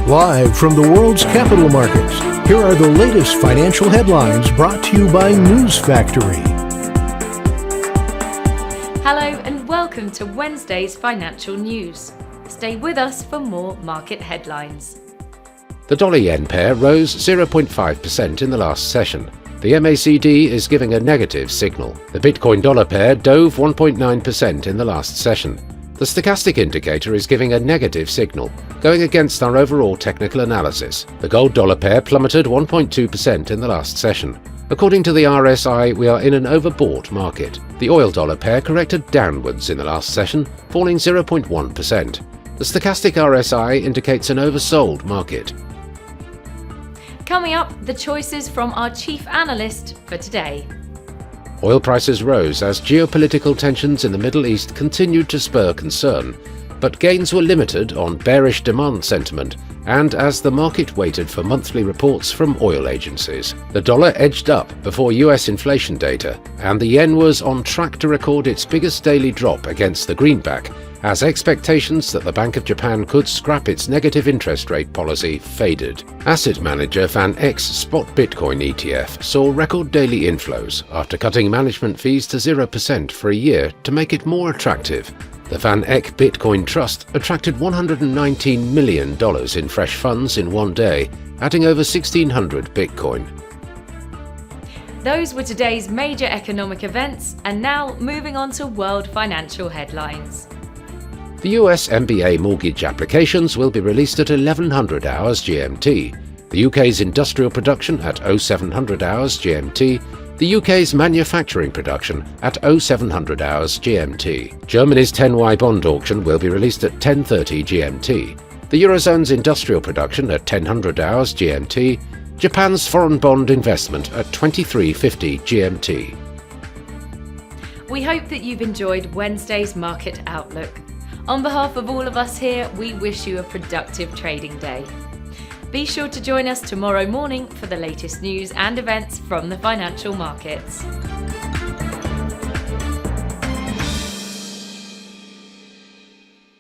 Live from the world's capital markets, here are the latest financial headlines brought to you by News Factory. Hello and welcome to Wednesday's financial news. Stay with us for more market headlines. The dollar-yen pair rose 0.5% in the last session. The MACD is giving a negative signal. The Bitcoin-dollar pair dove 1.9% in the last session. The stochastic indicator is giving a negative signal, going against our overall technical analysis. The gold-dollar pair plummeted 1.2% in the last session. According to the RSI, we are in an overbought market. The oil-dollar pair corrected downwards in the last session, falling 0.1%. The stochastic RSI indicates an oversold market. Coming up, the choices from our chief analyst for today. Oil prices rose as geopolitical tensions in the Middle East continued to spur concern, but gains were limited on bearish demand sentiment and as the market waited for monthly reports from oil agencies. The dollar edged up before US inflation data, and the yen was on track to record its biggest daily drop against the greenback as expectations that the Bank of Japan could scrap its negative interest rate policy faded. Asset manager Van Eck's spot Bitcoin ETF saw record daily inflows after cutting management fees to 0% for a year to make it more attractive. The Van Eck Bitcoin Trust attracted $119 million in fresh funds in one day, adding over 1,600 Bitcoin. Those were today's major economic events, and now moving on to world financial headlines. The US MBA mortgage applications will be released at 1100 hours GMT, the UK's industrial production at 0700 hours GMT, the UK's manufacturing production at 0700 hours GMT. Germany's 10Y bond auction will be released at 10:30 GMT, the Eurozone's industrial production at 1000 hours GMT, Japan's foreign bond investment at 2350 GMT. We hope that you've enjoyed Wednesday's market outlook. On behalf of all of us here, we wish you a productive trading day. Be sure to join us tomorrow morning for the latest news and events from the financial markets.